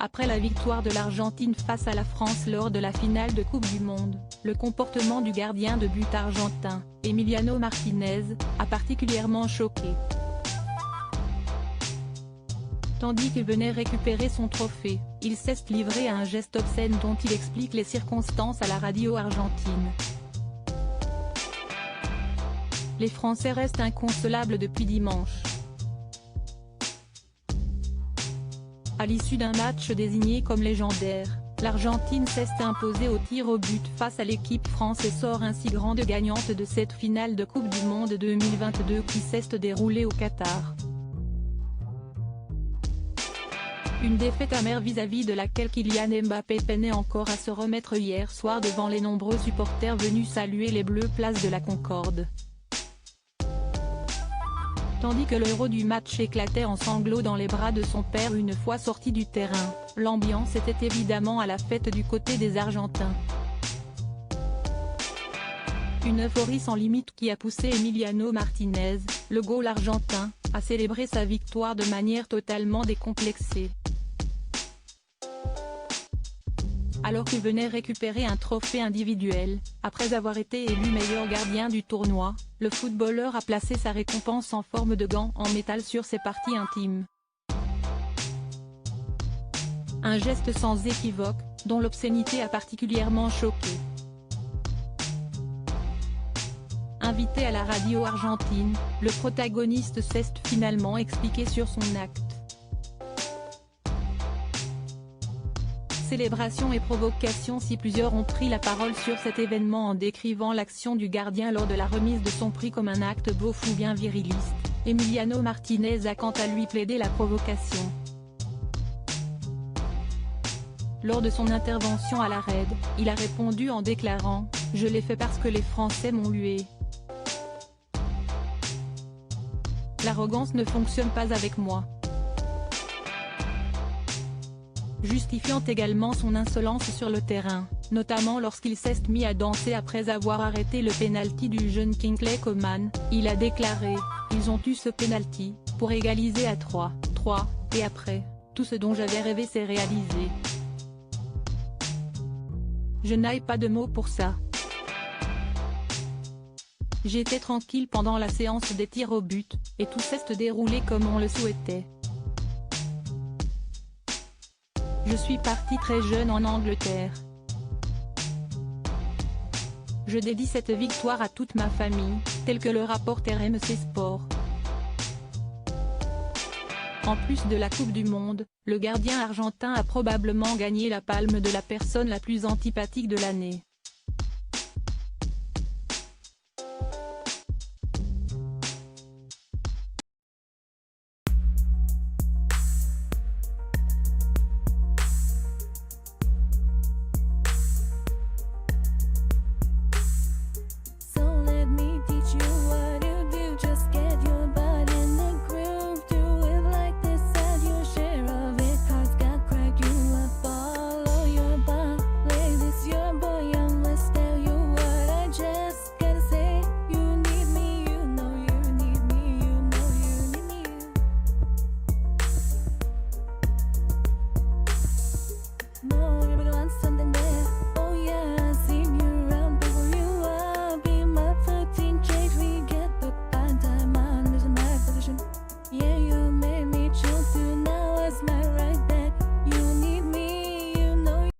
Après la victoire de l'Argentine face à la France lors de la finale de Coupe du Monde, le comportement du gardien de but argentin, Emiliano Martinez, a particulièrement choqué. Tandis qu'il venait récupérer son trophée, il s'est livré à un geste obscène dont il explique les circonstances à la radio argentine. Les Français restent inconsolables depuis dimanche. À l'issue d'un match désigné comme légendaire, l'Argentine s'est imposée au tir au but face à l'équipe France et sort ainsi grande gagnante de cette finale de Coupe du Monde 2022 qui s'est déroulée au Qatar. Une défaite amère vis-à-vis de laquelle Kylian Mbappé peinait encore à se remettre hier soir devant les nombreux supporters venus saluer les Bleus place de la Concorde. Tandis que l'héros du match éclatait en sanglots dans les bras de son père une fois sorti du terrain, l'ambiance était évidemment à la fête du côté des Argentins. Une euphorie sans limite qui a poussé Emiliano Martinez, le goal argentin, à célébrer sa victoire de manière totalement décomplexée. Alors qu'il venait récupérer un trophée individuel, après avoir été élu meilleur gardien du tournoi, le footballeur a placé sa récompense en forme de gant en métal sur ses parties intimes. Un geste sans équivoque, dont l'obscénité a particulièrement choqué. Invité à la radio argentine, le protagoniste s'est finalement expliqué sur son acte. Célébration et provocation. Si plusieurs ont pris la parole sur cet événement en décrivant l'action du gardien lors de la remise de son prix comme un acte beauf ou bien viriliste, Emiliano Martinez a quant à lui plaidé la provocation. Lors de son intervention à la RED, il a répondu en déclarant « Je l'ai fait parce que les Français m'ont hué. L'arrogance ne fonctionne pas avec moi », justifiant également son insolence sur le terrain, notamment lorsqu'il s'est mis à danser après avoir arrêté le pénalty du jeune Kingsley Coman. Il a déclaré « Ils ont eu ce pénalty, pour égaliser à 3, et après, tout ce dont j'avais rêvé s'est réalisé. Je n'ai pas de mots pour ça. J'étais tranquille pendant la séance des tirs au but, et tout s'est déroulé comme on le souhaitait. Je suis parti très jeune en Angleterre. Je dédie cette victoire à toute ma famille, tel que le rapporte RMC Sport. En plus de la Coupe du Monde, le gardien argentin a probablement gagné la palme de la personne la plus antipathique de l'année. Yeah, you made me choose to now as my